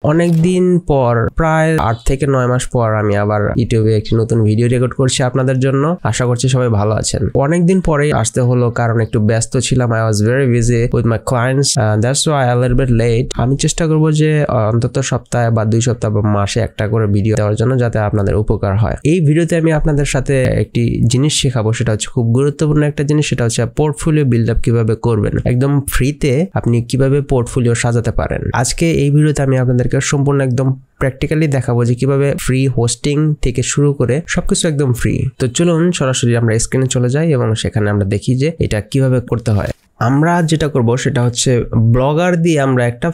অনেকদিন পর প্রায় 8 থেকে 9 মাস পর আমি আবার ইউটিউবে একটি নতুন ভিডিও রেকর্ড করছি আপনাদের জন্য। আশা করছি সবাই ভালো আছেন। অনেকদিন পরেই আসতে হলো কারণ একটু ব্যস্ত ছিলাম। I was very busy with my clients. That's why a little bit late. আমি চেষ্টা করব যে অন্তত সপ্তাহে বা 2 সপ্তাহ বা মাসে একটা করে ভিডিও দেওয়ার জন্য, যাতে আপনাদের উপকার হয়। এই ভিডিওতে আমি আপনাদের সাথে একটি জিনিস শেখাবো, সেটা হচ্ছে খুব গুরুত্বপূর্ণ একটা জিনিস। সেটা হচ্ছে পোর্টফোলিও বিল্ড আপ কিভাবে করবেন। একদম ফ্রিতে আপনি কিভাবে পোর্টফোলিও সাজাতে পারেন। আজকে এই ভিডিওতে আমি আপনাদেরকে সম্পূর্ণ একদম প্র্যাকটিক্যালি দেখাবো যে কিভাবে ফ্রি হোস্টিং থেকে শুরু করে সবকিছু একদম ফ্রি। তো চলুন সরাসরি আমরা স্ক্রিনে চলে যাই এবং সেখানে আমরা দেখি যে এটা কিভাবে করতে হয়। আমরা যেটা করব সেটা হচ্ছে ব্লগার দিয়ে আমরা একটা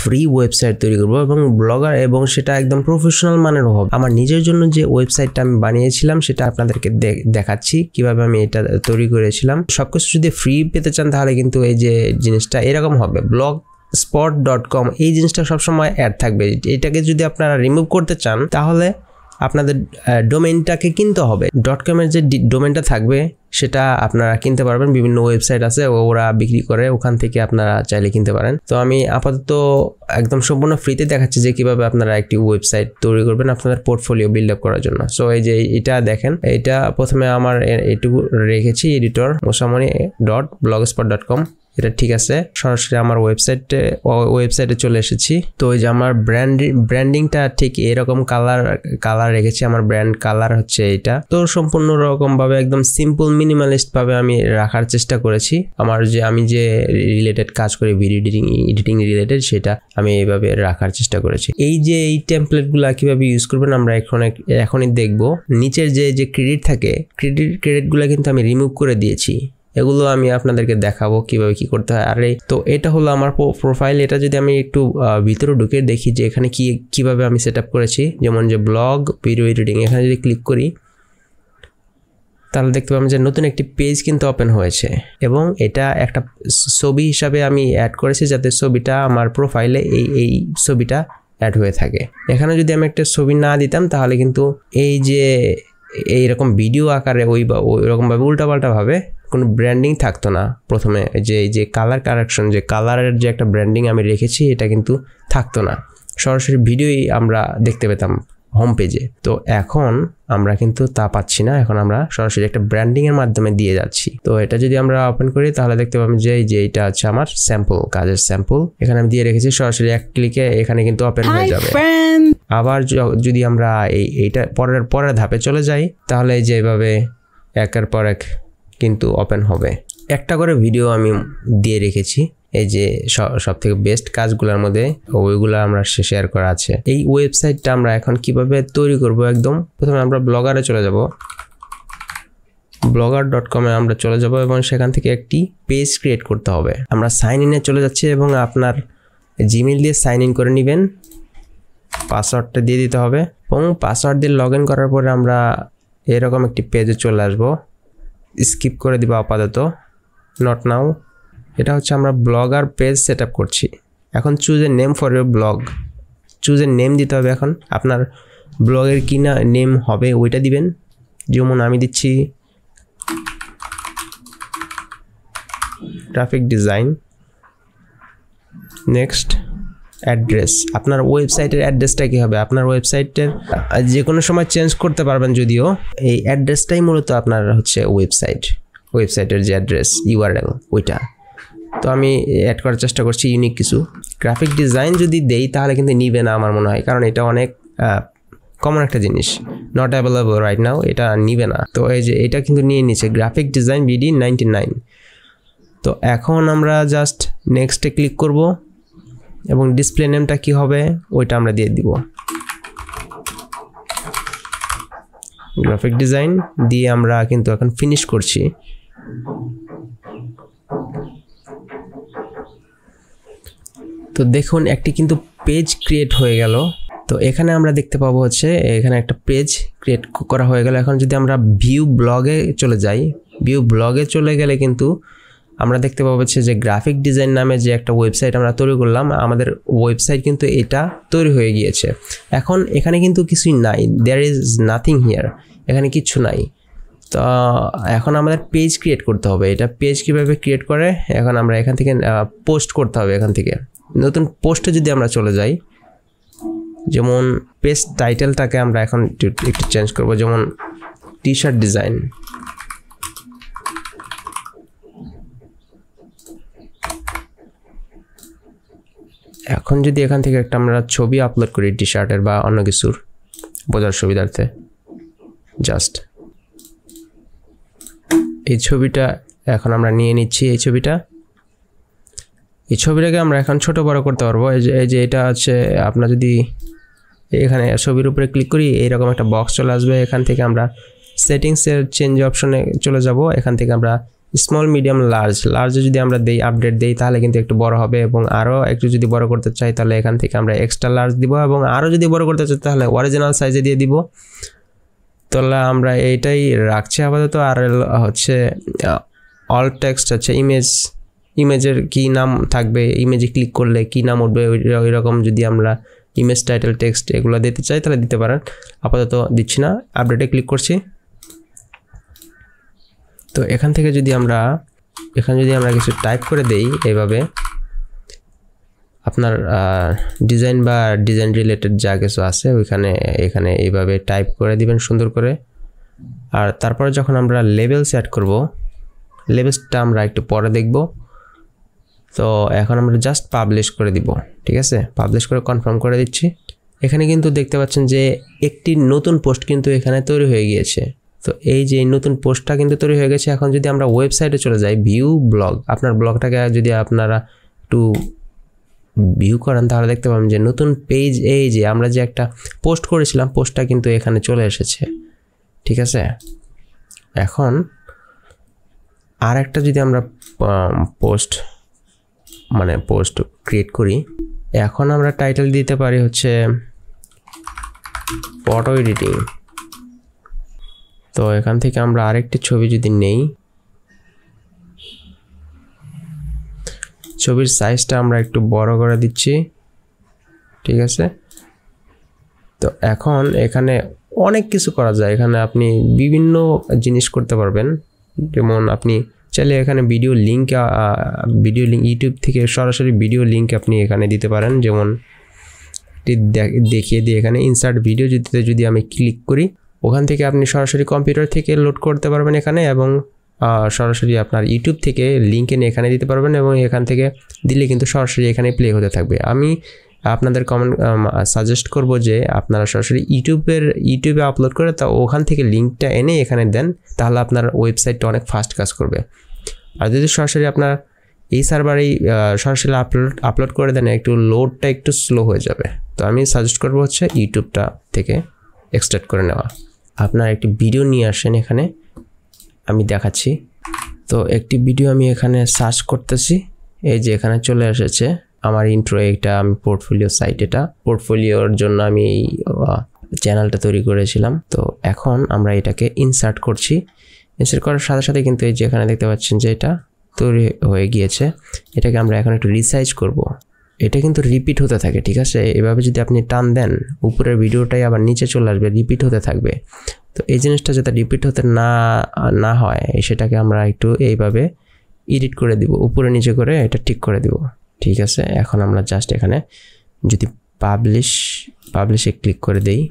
ফ্রি ওয়েবসাইট তৈরি করব এবং ব্লগার, এবং সেটা একদম প্রফেশনাল মানের হবে। আমার নিজের জন্য যে ওয়েবসাইটটা আমি বানিয়েছিলাম সেটা আপনাদেরকে দেখাচ্ছি কিভাবে আমি এটা তৈরি করেছিলাম। সবকিছু যদি ফ্রি পেতে চান তাহলে কিন্তু এই যে জিনিসটা এরকম হবে, blogspot.com। এই জিনিসটা সবসময় অ্যাড থাকবে। এটাকে যদি আপনারা রিমুভ করতে চান তাহলে আপনাদের ডোমেইনটাকে কিনতে হবে। .com এর যে ডোমেইনটা থাকবে সেটা আপনারা কিনতে পারবেন। বিভিন্ন ওয়েবসাইট আছে ওরা বিক্রি করে, ওখান থেকে আপনারা চাইলে কিনতে পারেন। তো আমি আপাতত একদম সম্পূর্ণ ফ্রিতে দেখাচ্ছি যে কিভাবে আপনারা একটি ওয়েবসাইট তৈরি করবেন আপনাদের পোর্টফোলিও বিল্ড আপ করার জন্য। সো এই যে এটা দেখেন, এটা প্রথমে আমার এটুকু রেখেছি, এডিটর mosamani.blogspot.com। এটা ঠিক আছে। সরাসরি আমার ওয়েবসাইটে চলে এসেছি। তো এই যে আমার ব্র্যান্ডিংটা ঠিক এরকম কালার রেখেছি। আমার ব্র্যান্ড কালার হচ্ছে এটা। তো সম্পূর্ণ রকম ভাবে একদম সিম্পল মিনিমালিস্ট ভাবে আমি রাখার চেষ্টা করেছি। আমি যে রিলেটেড কাজ করি, ভিডিও এডিটিং রিলেটেড, সেটা আমি এইভাবে রাখার চেষ্টা করেছি। এই যে এই টেমপ্লেটগুলো কিভাবে ইউজ করবেন আমরা এখনই দেখবো। নিচের যে ক্রেডিট থাকে, ক্রেডিটগুলো কিন্তু আমি রিমুভ করে দিয়েছি। এগুলো আমি আপনাদেরকে দেখাবো কিভাবে কি করতে হয়। আর তো এটা হলো আমার প্রোফাইল। এটা যদি আমি একটু ভিতরে ঢুকে দেখি যে এখানে কিভাবে আমি সেট আপ করেছি, যেমন যে ব্লগ, ভিডিও এডিটিং, এখানে যদি ক্লিক করি তাহলে দেখতে পাবেন যে নতুন একটি পেজ কিন্তু ওপেন হয়েছে এবং এটা একটা ছবি হিসাবে আমি অ্যাড করেছি, যাতে ছবিটা আমার প্রোফাইলে এই ছবিটা অ্যাড হয়ে থাকে। এখানে যদি আমি একটা ছবি না দিতাম তাহলে কিন্তু এই যে এইরকম ভিডিও আকারে ওই রকমভাবে উল্টাপাল্টাভাবে কোনো ব্র্যান্ডিং থাকতো না। প্রথমে যে কালার কারেকশন, যে কালারের যে একটা ব্র্যান্ডিং আমি রেখেছি, এটা কিন্তু থাকতো না। সরাসরি ভিডিওই আমরা দেখতে পেতাম হোম পেজে। তো এখন আমরা কিন্তু তা পাচ্ছি না। এখন আমরা সরাসরি একটা ব্র্যান্ডিংয়ের মাধ্যমে দিয়ে যাচ্ছি। তো এটা যদি আমরা ওপেন করি তাহলে দেখতে পাবেন যে এটা হচ্ছে আমার কাজের স্যাম্পল। এখানে আমি দিয়ে রেখেছি। সরাসরি এক ক্লিকে এখানে কিন্তু ওপেন হয়ে যাবে। আবার যদি আমরা এইটা পরের ধাপে চলে যাই তাহলে যেভাবে একের পর এক কিন্তু ওপেন হবে। একটা করে ভিডিও আমি দিয়ে রেখেছি। এই যে সব থেকে বেস্ট কাজগুলোর মধ্যে ওইগুলো আমরা শেয়ার করা আছে। এই ওয়েবসাইটটা আমরা এখন কিভাবে তৈরি করব, একদম প্রথমে আমরা ব্লগারে চলে যাব। blogger.com এ আমরা চলে যাব এবং সেখান থেকে একটি পেজ ক্রিয়েট করতে হবে। আমরা সাইন ইনে চলে যাচ্ছি এবং আপনার জিমেইল দিয়ে সাইন ইন করে নেবেন। পাসওয়ার্ডটা দিয়ে দিতে হবে এবং পাসওয়ার্ড দিয়ে লগ ইন করার পরে আমরা এরকম একটি পেজে চলে আসব। স্কিপ করে দিব আপাতত, নট নাও। এটা হচ্ছে আমরা ব্লগার পেজ সেট আপ করছি। এখন choose a name for your blog. Choose a name দিতে হবে। এখন আপনার ব্লগের কি না নেম হবে ওইটা দিবেন। যেমন আমি দিচ্ছি গ্রাফিক ডিজাইন। Next address. আপনার ওয়েবসাইটের অ্যাড্রেসটা কী হবে? আপনার ওয়েবসাইটের যে কোনো সময় চেঞ্জ করতে পারবেন, যদিও এই অ্যাড্রেসটাই মূলত আপনার হচ্ছে ওয়েবসাইটের যে অ্যাড্রেস, URL ওইটা। তো আমি অ্যাড করার চেষ্টা করছি ইউনিক কিছু। গ্রাফিক ডিজাইন যদি দেই তাহলে কিন্তু নিবে না আমার মনে হয়, কারণ এটা অনেক কমন একটা জিনিস। নট অ্যাভেলেবল রাইট নাও, এটা নিবে না। তো এই যে এটা কিন্তু নিয়ে নিচ্ছে, গ্রাফিক ডিজাইন BD 99। তো এখন আমরা জাস্ট নেক্সটে ক্লিক করব এবং ডিসপ্লে নেমটা কি হবে ওইটা আমরা দিয়ে দিব। গ্রাফিক ডিজাইন দিয়ে আমরা কিন্তু এখন ফিনিশ করছি। তো দেখুন একটি কিন্তু পেজ ক্রিয়েট হয়ে গেল। তো এখানে আমরা দেখতে পাবো হচ্ছে এখানে একটা পেজ ক্রিয়েট করা হয়ে গেল। এখন যদি আমরা ভিউ ব্লগে চলে যাই, ভিউ ব্লগে চলে গেলে কিন্তু আমরা দেখতে পাবো হচ্ছে যে গ্রাফিক ডিজাইন নামে যে একটা ওয়েবসাইট আমরা তৈরি করলাম, আমাদের ওয়েবসাইট কিন্তু এটা তৈরি হয়ে গিয়েছে। এখন এখানে কিন্তু কিছুই নাই, দেয়ার ইজ নাথিং হিয়ার, এখানে কিচ্ছু নাই। তো এখন আমাদের পেজ ক্রিয়েট করতে হবে। এটা পেজ কিভাবে ক্রিয়েট করে, এখন আমরা এখান থেকে পোস্ট করতে হবে। এখান থেকে নতুন পোস্টে যদি আমরা চলে যাই যেমন পেজ টাইটেলটাকে আমরা এখন একটু চেঞ্জ করব, যেমন টি শার্ট ডিজাইন। এখন যদি এখান থেকে একটা আমরা ছবি আপলোড করি টি শার্টের বা অন্য কিছুর বোঝার সুবিধার্থে, জাস্ট এই ছবিটা এখন আমরা নিয়ে নিচ্ছি। এই ছবিটাকে আমরা এখন ছোট বড় করতে পারবো। এই যে এটা আছে, আপনার যদি এখানে ছবির উপরে ক্লিক করি এইরকম একটা বক্স চলে আসবে। এখান থেকে আমরা সেটিংসের চেঞ্জ অপশনে চলে যাব। এখান থেকে আমরা স্মল, মিডিয়াম, লার্জে যদি আমরা দেই, আপডেট দেই, তাহলে কিন্তু একটু বড় হবে। এবং আরও একটু যদি বড় করতে চাই তাহলে এখান থেকে আমরা এক্সট্রা লার্জ দিব, এবং আরও যদি বড় করতে চাই তাহলে অরিজিনাল সাইজে দিয়ে দিব। তাহলে আমরা এইটাই রাখছি আপাতত। আর হচ্ছে অল টেক্সট আছে, ইমেজের কি নাম থাকবে, ইমেজে ক্লিক করলে কি নাম উঠবে, ওই রকম যদি আমরা ইমেজ, টাইটেল, টেক্সট এগুলো দিতে চাই তাহলে দিতে পারেন। আপাতত দিচ্ছি না, আপডেটে ক্লিক করছি। তো এখান থেকে যদি আমরা কিছু টাইপ করে দেই এইভাবে, আপনার ডিজাইন বা ডিজাইন রিলেটেড যা কিছু আছে এখানে এইভাবে টাইপ করে দিবেন সুন্দর করে। আর তারপরে যখন আমরা লেবেলস অ্যাড করব, লেবেলসটা আমরা একটু পরে দেখব। তো এখন আমরা জাস্ট পাবলিশ করে দিব, ঠিক আছে? পাবলিশ করে কনফার্ম করে দিচ্ছি। এখানে কিন্তু দেখতে পাচ্ছেন যে একটি নতুন পোস্ট কিন্তু এখানে তৈরি হয়ে গিয়েছে। তো এই যে নতুন পোস্টটা কিন্তু তৈরি হয়ে গেছে। এখন যদি আমরা ওয়েবসাইটে চলে যাই, ভিউ ব্লগ, আপনার ব্লগটাকে যদি আপনারা একটু ভিউ করেন তাহলে দেখতে পাবেন যে নতুন পেজ, এই যে আমরা যে একটা পোস্ট করেছিলাম, পোস্টটা কিন্তু এখানে চলে এসেছে, ঠিক আছে? এখন আর একটা যদি আমরা পোস্ট ক্রিয়েট করি, এখন আমরা টাইটেল দিতে পারি হচ্ছে ফটো এডিটিং। তো এখান থেকে আমরা আরেকটি ছবি যদি নেই, ছবির সাইজটা আমরা একটু বড় করে দিচ্ছি, ঠিক আছে? তো এখন এখানে অনেক কিছু করা যায়। এখানে আপনি বিভিন্ন জিনিস করতে পারবেন। যেমন আপনি চাইলে এখানে ভিডিও লিঙ্ক ইউটিউব থেকে সরাসরি ভিডিও লিঙ্ক আপনি এখানে দিতে পারেন। যেমন দেখিয়ে দিয়ে এখানে ইনসার্ট ভিডিও যদি আমি ক্লিক করি, ওখান থেকে আপনি সরাসরি কম্পিউটার থেকে লোড করতে পারবেন এখানে, এবং সরাসরি আপনার ইউটিউব থেকে লিঙ্ক এনে এখানে দিতে পারবেন, এবং এখান থেকে দিলে কিন্তু সরাসরি এখানে প্লে হতে থাকবে। আমি আপনাদের সাজেস্ট করব যে আপনারা সরাসরি ইউটিউবে আপলোড করে তা ওখান থেকে লিঙ্কটা এনে এখানে দেন, তাহলে আপনার ওয়েবসাইটটা অনেক ফাস্ট কাজ করবে। আর যদি সরাসরি আপনার এই সার্ভারেই সরাসরি আপলোড করে দেন, একটু লোডটা একটু স্লো হয়ে যাবে। তো আমি সাজেস্ট করব হচ্ছে ইউটিউবটা থেকে এক্সট্রাক্ট করে নেওয়া। আপনার একটি ভিডিও নিয়ে আসেন এখানে, আমি দেখাচ্ছি। তো একটি ভিডিও আমি এখানে সার্চ করতেছি, এই যে এখানে চলে এসেছে আমার ইন্ট্রো। এটা আমি পোর্টফোলিও সাইট, এটা পোর্টফোলিওর জন্য আমি এই চ্যানেলটা তৈরি করেছিলাম। তো এখন আমরা এটাকে ইনসার্ট করছি। ইনসার্ট করার সাথে সাথে কিন্তু এই যে এখানে দেখতে পাচ্ছেন যে এটা তৈরি হয়ে গিয়েছে। এটাকে আমরা এখন একটু রিসাইজ করব। এটা কিন্তু রিপিট হতে থাকে, ঠিক আছে? এভাবে যদি আপনি টান দেন, উপরের ভিডিওটাই আবার নিচে চলে আসবে, রিপিট হতে থাকবে। তো এই জিনিসটা যাতে রিপিট হতে না হয়, সেটাকে আমরা একটু এইভাবে এডিট করে দিব, উপরে নিচে করে এটা ঠিক করে দিব, ঠিক আছে? এখন আমরা জাস্ট এখানে যদি পাবলিশে ক্লিক করে দেই,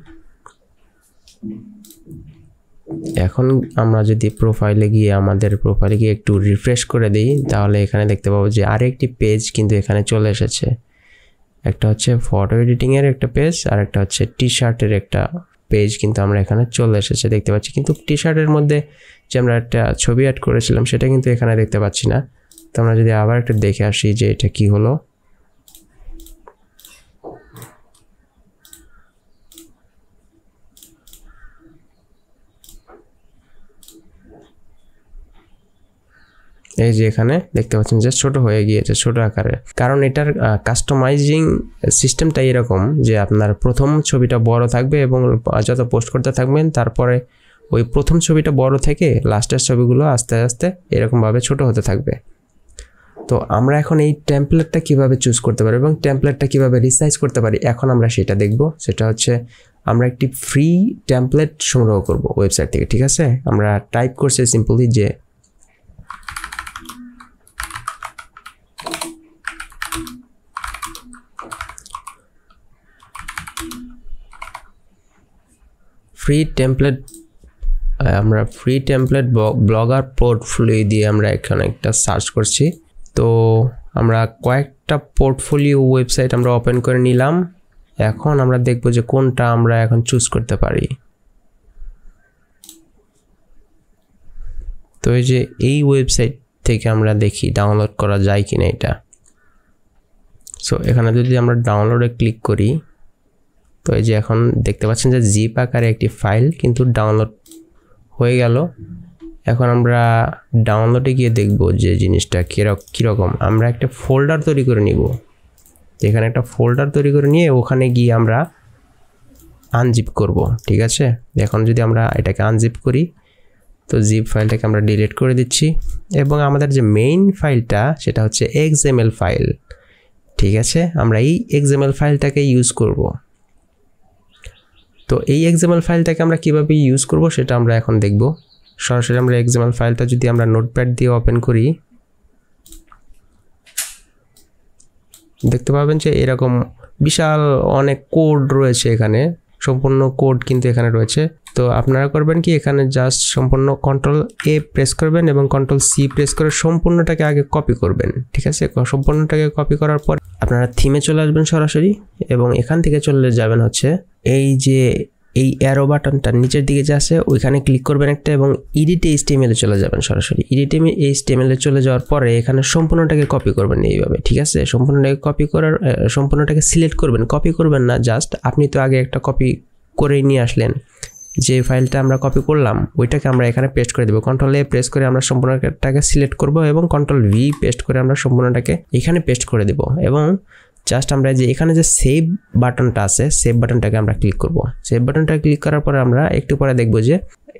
এখন আমরা যদি আমাদের প্রোফাইলে গিয়ে একটু রিফ্রেশ করে দিই, তাহলে এখানে দেখতে পাবো যে আরেকটি পেজ কিন্তু এখানে চলে এসেছে। একটা হচ্ছে ফটো এডিটিংয়ের একটা পেজ, আর একটা হচ্ছে টি শার্টের একটা পেজ কিন্তু আমরা এখানে চলে এসেছে দেখতে পাচ্ছি। কিন্তু টি শার্টের মধ্যে যে আমরা একটা ছবি অ্যাড করেছিলাম সেটা কিন্তু এখানে দেখতে পাচ্ছি না। তো আমরা যদি আবার একটু দেখে আসি যে এটা কি হলো। এই যে এখানে দেখতে পাচ্ছেন যে ছোট হয়ে গিয়েছে, ছোট আকারে। কারণ এটার কাস্টমাইজিং সিস্টেমটা এরকম যে আপনার প্রথম ছবিটা বড় থাকবে এবং যত পোস্ট করতে থাকবেন তারপরে ওই প্রথম ছবিটা বড় থেকে লাস্টের ছবিগুলো আস্তে আস্তে এরকমভাবে ছোট হতে থাকবে। তো আমরা এখন এই টেমপ্লেটটা কিভাবে চুজ করতে পারি এবং টেমপ্লেটটা কিভাবে রিসাইজ করতে পারি, এখন আমরা সেটা দেখব। সেটা হচ্ছে আমরা একটি ফ্রি টেমপ্লেট সংগ্রহ করব ওয়েবসাইট থেকে, ঠিক আছে? আমরা টাইপ করছি সিম্পলি যে ফ্রি টেমপ্লেট আমরা ফ্রি টেমপ্লেট ব্লগার পোর্টফোলিও দিয়ে আমরা এখানে একটা সার্চ করছি। তো আমরা কয়েকটা পোর্টফোলিও ওয়েবসাইট আমরা ওপেন করে নিলাম। এখন আমরা দেখব যে কোনটা আমরা এখন চুজ করতে পারি। তো এই যে এই ওয়েবসাইট থেকে আমরা দেখি ডাউনলোড করা যায় কিনা এটা। সো এখানে যদি আমরা ডাউনলোডে ক্লিক করি, তো এই যে এখন দেখতে পাচ্ছেন যে জিপ আকারে একটি ফাইল কিন্তু ডাউনলোড হয়ে গেল। এখন আমরা ডাউনলোডে গিয়ে দেখব যে জিনিসটা কীরকম। আমরা একটা ফোল্ডার তৈরি করে নিব। এখানে একটা ফোল্ডার তৈরি করে নিয়ে ওখানে গিয়ে আমরা আনজিপ করব, ঠিক আছে। এখন যদি আমরা এটাকে আনজিপ করি, তো জিপ ফাইলটাকে আমরা ডিলিট করে দিচ্ছি এবং আমাদের যে মেইন ফাইলটা সেটা হচ্ছে XML ফাইল, ঠিক আছে। আমরা এই XML ফাইলটাকে ইউজ করব। তো এই XML ফাইলটাকে আমরা কিভাবে ইউজ করব সেটা আমরা এখন দেখব। সরাসরি আমরা XML ফাইলটা যদি আমরা নোটপ্যাড দিয়ে ওপেন করি, দেখতে পাবেন যে এরকম বিশাল অনেক কোড রয়েছে এখানে, সম্পূর্ণ কোড কিন্তু এখানে রয়েছে। তো আপনারা করবেন কি, এখানে জাস্ট সম্পূর্ণ Ctrl+A প্রেস করবেন এবং Ctrl+C প্রেস করে সম্পূর্ণটাকে আগে কপি করবেন, ঠিক আছে। সম্পূর্ণটাকে কপি করার পর আপনারা থিমে চলে আসবেন সরাসরি এবং এখান থেকে চলে যাবেন হচ্ছে এই যে এই অ্যারো বাটনটার নিচের দিকে যে আছে ওইখানে ক্লিক করবেন একটা এবং এডিট HTML এ চলে যাবেন সরাসরি। এডিট HTML এ চলে যাওয়ার পরে এখানে সম্পূর্ণটাকে কপি করবেন এইভাবে, ঠিক আছে। সম্পূর্ণটাকে সিলেক্ট করবেন, কপি করবেন না। জাস্ট আপনি তো আগে একটা কপি করে নিয়ে আসলেন, যে ফাইলটা আমরা কপি করলাম ওইটাকে আমরা এখানে পেস্ট করে দেব। Ctrl+A প্রেস করে আমরা সম্পূর্ণটাকে সিলেক্ট করব এবং Ctrl+V পেস্ট করে আমরা সম্পূর্ণটাকে এখানে পেস্ট করে দেব এবং জাস্ট আমরা যে এখানে যে সেভ বাটনটা আছে, সেভ বাটনটাকে আমরা ক্লিক করব। সেভ বাটনটা ক্লিক করার পরে আমরা একটু পরে দেখব যে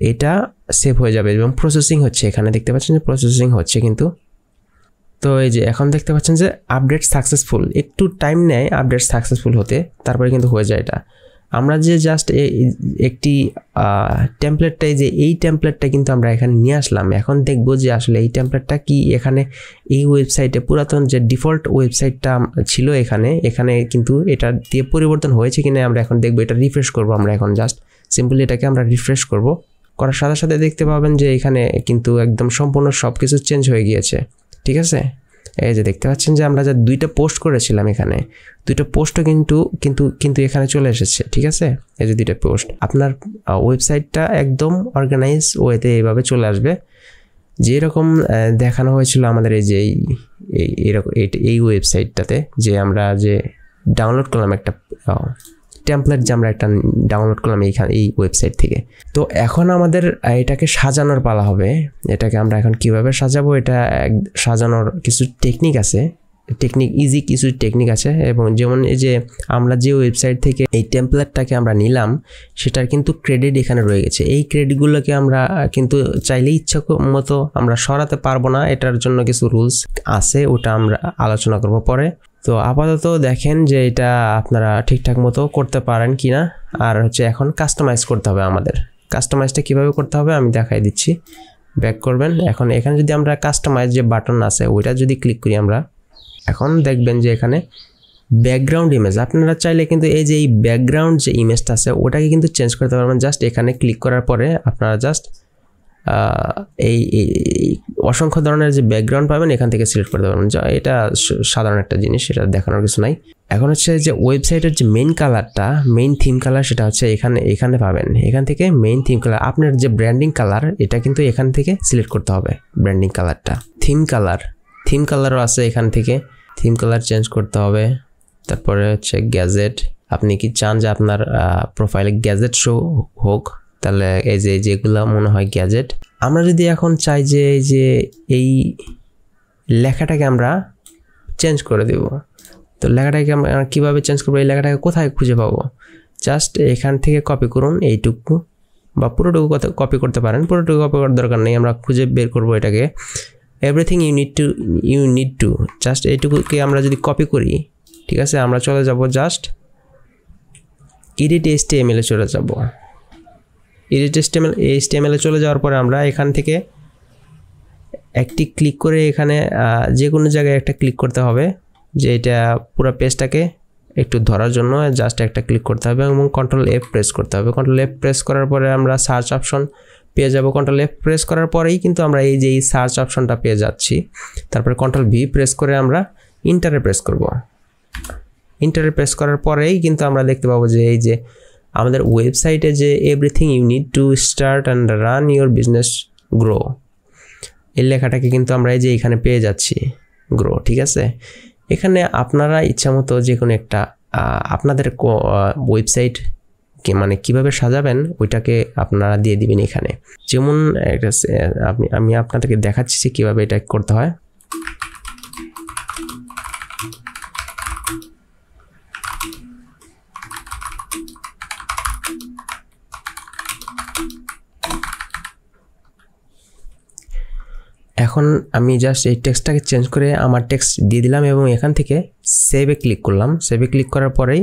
এটা সেভ হয়ে যাবে এবং প্রসেসিং হচ্ছে। এখানে দেখতে পাচ্ছেন যে প্রসেসিং হচ্ছে কিন্তু। তো এই যে এখন দেখতে পাচ্ছেন যে আপডেট সাকসেসফুল, একটু টাইম নেয় আপডেট সাকসেসফুল হতে, তারপরে কিন্তু হয়ে যায় এটা। আমরা যে জাস্ট একটি টেমপ্লেটটাই যে এই টেমপ্লেটটা কিন্তু আমরা এখানে নিয়ে আসলাম। এখন দেখব যে আসলে এই টেমপ্লেটটা কি এখানে এই ওয়েবসাইটে পুরাতন যে ডিফল্ট ওয়েবসাইটটা ছিল এখানে কিন্তু এটা দিয়ে পরিবর্তন হয়েছে কিনা আমরা এখন দেখব। এটা রিফ্রেশ করব আমরা এখন, জাস্ট সিম্পলি এটাকে আমরা রিফ্রেশ করব। করার সাথে সাথে দেখতে পাবেন যে এখানে কিন্তু একদম সম্পূর্ণ সব কিছু চেঞ্জ হয়ে গিয়েছে, ঠিক আছে। এই যে দেখতে পাচ্ছেন যে আমরা যে দুইটা পোস্ট করেছিলাম এখানে, দুইটা পোস্টও কিন্তু এখানে চলে এসেছে, ঠিক আছে। এই যে দুইটা পোস্ট, আপনার ওয়েবসাইটটা একদম অর্গানাইজ ওয়েতে এইভাবে চলে আসবে যেরকম দেখানো হয়েছিল আমাদের এই যে এই ওয়েবসাইটটাতে, যে আমরা যে ডাউনলোড করলাম একটা টেমপ্লেট, যে আমরা একটা ডাউনলোড করলাম এই ওয়েবসাইট থেকে। তো এখন আমাদের এটাকে সাজানোর পালা হবে। এটাকে আমরা এখন কিভাবে সাজাবো, এটা সাজানোর কিছু টেকনিক আছে, ইজি কিছু টেকনিক আছে। এবং যেমন এই যে আমরা যে ওয়েবসাইট থেকে এই টেমপ্লেটটাকে আমরা নিলাম সেটার কিন্তু ক্রেডিট এখানে রয়ে গেছে। এই ক্রেডিটগুলোকে আমরা কিন্তু চাইলে ইচ্ছা মতো আমরা সরাতে পারবো না, এটার জন্য কিছু রুলস আছে, ওটা আমরা আলোচনা করব পরে। তো আপাতত দেখেন যে এটা আপনারা ঠিকঠাক মতো করতে পারেন কিনা। আর হচ্ছে এখন কাস্টমাইজ করতে হবে আমাদের। কাস্টমাইজটা কিভাবে করতে হবে আমি দেখাই দিচ্ছি। ব্যাক করবেন। এখন এখানে যদি আমরা কাস্টমাইজ যে বাটন আছে ওইটা যদি ক্লিক করি আমরা, এখন দেখবেন যে এখানে ব্যাকগ্রাউন্ড ইমেজ, আপনারা চাইলে কিন্তু এই যে এই ব্যাকগ্রাউন্ড যে ইমেজটা আছে ওটাকে কিন্তু চেঞ্জ করতে পারবেন। জাস্ট এখানে ক্লিক করার পরে আপনারা জাস্ট এই অসংখ্য ধরনের যে ব্যাকগ্রাউন্ড পাবেন এখান থেকে সিলেক্ট করতে পারবেন। এটা সাধারণ একটা জিনিস, এটা দেখানোর কিছু নাই। এখন হচ্ছে যে ওয়েবসাইটের যে মেইন কালারটা, মেইন থিম কালার, সেটা হচ্ছে এখানে পাবেন। এখান থেকে মেইন থিম কালার, আপনার যে ব্র্যান্ডিং কালার এটা কিন্তু এখান থেকে সিলেক্ট করতে হবে। ব্র্যান্ডিং কালারটা, থিম কালারও আছে, এখান থেকে থিম কালার চেঞ্জ করতে হবে। তারপরে হচ্ছে গ্যাজেট, আপনি কি চান যে আপনার প্রোফাইলে গ্যাজেট শো হোক, তাহলে এই যে যেগুলো মনে হয় গ্যাজেট। আমরা যদি এখন চাই যে এই লেখাটাকে আমরা চেঞ্জ করে দেব, তো লেখাটাকে আমরা কীভাবে চেঞ্জ করবো, এই লেখাটাকে কোথায় খুঁজে পাবো? জাস্ট এখান থেকে কপি করুন এইটুকু, বা পুরোটুকু কপি করতে পারেন, পুরোটুকু কপি করার দরকার নেই, আমরা খুঁজে বের করবো এটাকে। Everything you need to just এইটুকুকে আমরা যদি কপি করি, ঠিক আছে, আমরা চলে যাব জাস্ট এডিট HTML এ চলে যাব। এডিট HTML এ চলে যাওয়ার পরে আমরা এখান থেকে একটি ক্লিক করে এখানে যে কোনো জায়গায় একটা ক্লিক করতে হবে, যে এটা পুরো পেজটাকে একটু ধরার জন্য জাস্ট একটা ক্লিক করতে হবে এবং কন্ট্রোল F প্রেস করতে হবে। কন্ট্রোল F প্রেস করার পরে আমরা সার্চ অপশন পেয়ে যাব। কন্ট্রোল F প্রেস করার পরেই কিন্তু আমরা এই যে এই সার্চ অপশনটা পেয়ে যাচ্ছি। তারপরে কন্ট্রোল V প্রেস করে আমরা ইন্টারে প্রেস করব। ইন্টারে প্রেস করার পরেই কিন্তু আমরা দেখতে পাবো যে এই যে আমাদের ওয়েবসাইটে যে everything you need to start and run your business grow, এই লেখাটাকে কিন্তু আমরা এই যে এখানে পেয়ে যাচ্ছি, গ্রো। ঠিক আছে, এখানে আপনারা ইচ্ছামতো যে কোনো একটা আপনাদের ওয়েবসাইট মানে কিভাবে সাজাবেন ওইটাকে আপনারা দিয়ে দিবেন এখানে। যেমন একটা আমি আপনাদেরকে দেখাচ্ছি যে কীভাবে এটা করতে হয়। এখন আমি জাস্ট এই টেক্সটটাকে চেঞ্জ করে আমার টেক্সট দিয়ে দিলাম এবং এখান থেকে সেভে ক্লিক করলাম। সেভে ক্লিক করার পরেই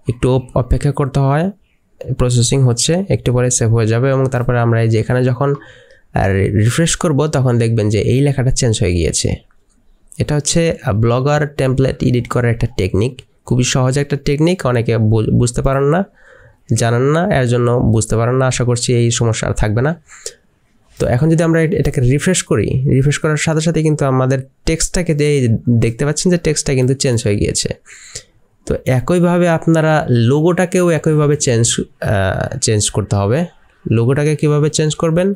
একটু অপেক্ষা করতে হয়, প্রসেসিং হচ্ছে, একটু পরে সেভ হয়ে যাবে এবং তারপরে আমরা এই যে এখানে যখন রিফ্রেশ করব তখন দেখবেন যে এই লেখাটা চেঞ্জ হয়ে গিয়েছে। এটা হচ্ছে ব্লগার টেমপ্লেট এডিট করার একটা টেকনিক, খুবই সহজ একটা টেকনিক। অনেকে বুঝতে পারেন না, জানেন না, এর জন্য বুঝতে পারেন না। আশা করছি এই সমস্যা আর থাকবে না। তো এখন যদি আমরা এটাকে রিফ্রেশ করি, রিফ্রেশ করার সাথে সাথে কিন্তু আমাদের টেক্সটটাকে দেখতে পাচ্ছেন যে টেক্সটটা কিন্তু চেঞ্জ হয়ে গিয়েছে। তো একইভাবে আপনারা লোগোটাকেও একইভাবে চেঞ্জ করতে হবে। লোগোটাকে কিভাবে চেঞ্জ করবেন?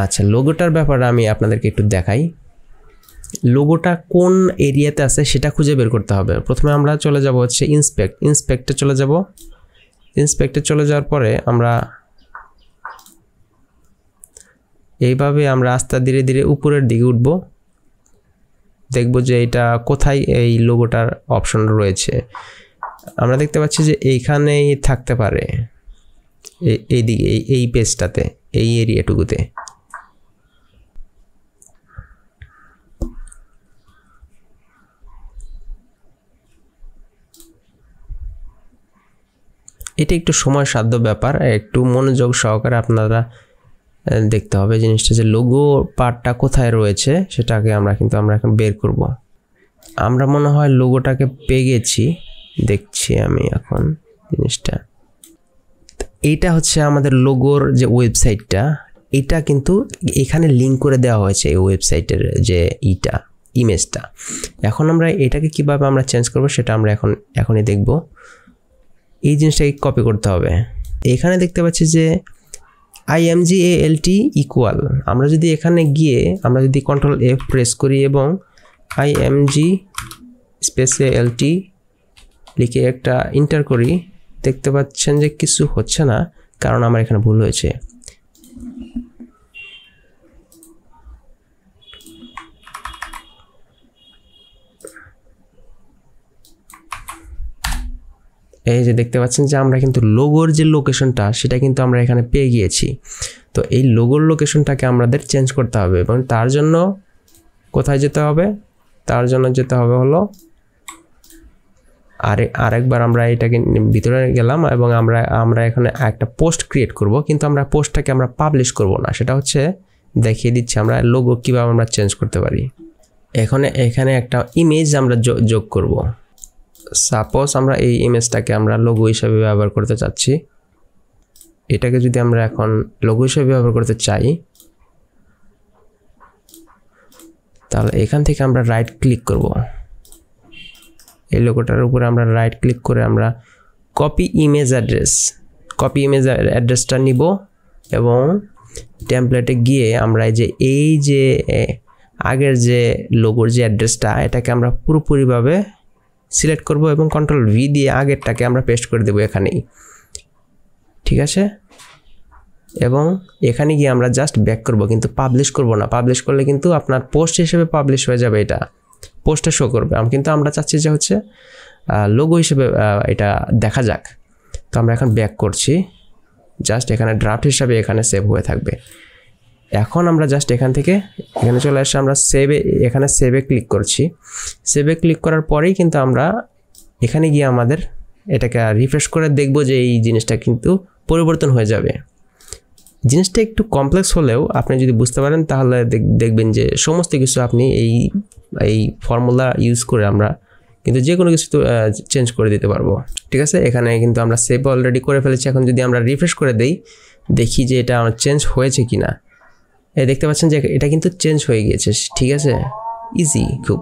আচ্ছা, লোগোটার ব্যাপারে আমি আপনাদেরকে একটু দেখাই। লোগোটা কোন এরিয়াতে আছে সেটা খুঁজে বের করতে হবে। প্রথমে আমরা চলে যাব হচ্ছে ইন্সপেক্টে চলে যাব। ইন্সপেক্টে চলে যাওয়ার পরে আমরা এইভাবে আমরা আস্তে ধীরে ধীরে উপরের দিকে উঠব, দেখব যে এটা কোথায় এই লোগোটার অপশন রয়েছে। আমরা দেখতে পাচ্ছি যে এইখানেই থাকতে পারে, এই দিকে, এই পেজটাতে, এই এরিয়াটুকুতে। এটা একটু সময় সাধ্য ব্যাপার, একটু মনোযোগ সহকারে আপনারা দেখতে হবে জিনিসটা, যে লোগো পার্টটা কোথায় রয়েছে সেটাকে আমরা এখন বের করব। আমরা মনে হয় লোগোটাকে পেয়ে গেছি, দেখছি আমি এখন জিনিসটা। এইটা হচ্ছে আমাদের লোগোর যে ওয়েবসাইটটা, এটা কিন্তু এখানে লিঙ্ক করে দেওয়া হয়েছে এই ওয়েবসাইটের যে ইমেজটা। এখন আমরা এটাকে কিভাবে আমরা চেঞ্জ করব সেটা আমরা এখনই দেখব। এই জিনিসটাকে কপি করতে হবে। এখানে দেখতে পাচ্ছি যে IMGALT ইকুয়াল। আমরা যদি এখানে গিয়ে আমরা যদি কন্ট্রোল F প্রেস করি এবং IMG স্পেসে LT লিখে একটা এন্টার করি, দেখতে পাচ্ছেন যে কিছু হচ্ছে না, কারণ আমার এখানে ভুল হয়েছে। এই যে দেখতে পাচ্ছেন যে আমরা কিন্তু লোগোর যে লোকেশনটা সেটা কিন্তু আমরা এখানে পেয়ে গিয়েছি। তো এই লোগোর লোকেশনটাকে আমাদের চেঞ্জ করতে হবে এবং তার জন্য কোথায় যেতে হবে? তার জন্য যেতে হবে হলো আরেকবার আমরা এটাকে ভিতরে গেলাম এবং আমরা এখানে একটা পোস্ট ক্রিয়েট করব, কিন্তু আমরা পোস্টটাকে আমরা পাবলিশ করব না। সেটা হচ্ছে দেখিয়ে দিচ্ছি আমরা লোগো কিভাবে আমরা চেঞ্জ করতে পারি। এখানে একটা ইমেজ আমরা যোগ করব। সাপোজ আমরা এই ইমেজটাকে আমরা লোগো হিসেবে ব্যবহার করতে চাচ্ছি। এটাকে যদি আমরা এখন লোগো হিসেবে ব্যবহার করতে চাই, তাহলে এখান থেকে আমরা রাইট ক্লিক করব। এই লোগোটার উপরে আমরা রাইট ক্লিক করে আমরা কপি ইমেজ অ্যাড্রেসটা নিব এবং টেমপ্লেটে গিয়ে আমরা এই যে আগের যে লোগোর যে অ্যাড্রেসটা, এটাকে আমরা পুরোপুরিভাবে সিলেক্ট করব এবং কন্ট্রোল V দিয়ে আগেরটাকে আমরা পেস্ট করে দেব এখানেই। ঠিক আছে, এবং এখানে গিয়ে আমরা জাস্ট ব্যাক করব, কিন্তু পাবলিশ করব না। পাবলিশ করলে কিন্তু আপনার পোস্ট হিসেবে পাবলিশ হয়ে যাবে, এটা পোস্টে শো করবে। কিন্তু আমরা চাচ্ছি যে হচ্ছে লোগো হিসেবে এটা দেখা যাক। তো আমরা এখন ব্যাক করছি, জাস্ট এখানে ড্রাফট হিসাবে এখানে সেভ হয়ে থাকবে। এখন আমরা জাস্ট এখান থেকে এখানে চলে আসে আমরা এখানে সেভে ক্লিক করছি। সেভে ক্লিক করার পরেই কিন্তু আমরা এখানে গিয়ে আমাদের এটাকে রিফ্রেশ করে দেখব যে এই জিনিসটা কিন্তু পরিবর্তন হয়ে যাবে। জিনিসটা একটু কমপ্লেক্স হলেও আপনি যদি বুঝতে পারেন তাহলে দেখবেন যে সমস্ত কিছু আপনি এই ফর্মুলা ইউজ করে আমরা কিন্তু যে কোনো কিছু তো চেঞ্জ করে দিতে পারবো। ঠিক আছে, এখানে কিন্তু আমরা সেভ অলরেডি করে ফেলেছি। এখন যদি আমরা রিফ্রেশ করে দেই, দেখি যে এটা আমার চেঞ্জ হয়েছে কিনা। দেখতে পাচ্ছেন যে এটা কিন্তু চেঞ্জ হয়ে গিয়েছে। ঠিক আছে, ইজি খুব।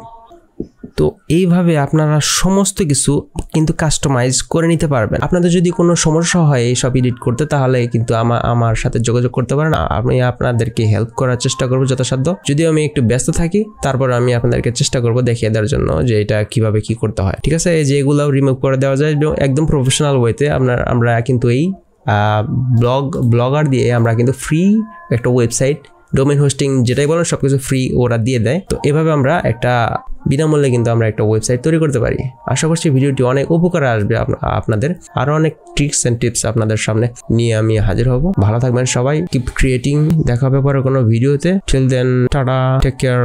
তো এইভাবে আপনারা সমস্ত কিছু কিন্তু কাস্টমাইজ করে নিতে পারবেন। আপনাদের যদি কোনো সমস্যা হয় এই সব এডিট করতে, তাহলে কিন্তু আমার সাথে যোগাযোগ করতে পারেন। আমি আপনাদেরকে হেল্প করার চেষ্টা করবো যথাসাধ্য। যদিও আমি একটু ব্যস্ত থাকি, তারপর আমি আপনাদেরকে চেষ্টা করবো দেখিয়ে দেওয়ার জন্য যে এটা কিভাবে কি করতে হয়। ঠিক আছে, এই যে এগুলাও রিমুভ করে দেওয়া যায় একদম প্রফেশনাল ওয়েতে। আমরা কিন্তু এই ব্লগার দিয়ে আমরা কিন্তু ফ্রি একটা ওয়েবসাইট, ডোমেইন হোস্টিং যেটাই বলেন সবকিছু ফ্রি ওরা দিয়ে দেয়। তো এভাবে আমরা একটা বিনামূল্যে কিন্তু আমরা একটা ওয়েবসাইট তৈরি করতে পারি। আশা করছি ভিডিওটি অনেক উপকারে আসবে আপনাদের। আরো অনেক ট্রিক্স এন্ড টিপস আপনাদের সামনে নিয়ে আমি হাজির হব। ভালো থাকবেন সবাই, কিপ ক্রিয়েটিং। দেখা হবে পরে কোনো ভিডিওতে। Till then, tata, take care.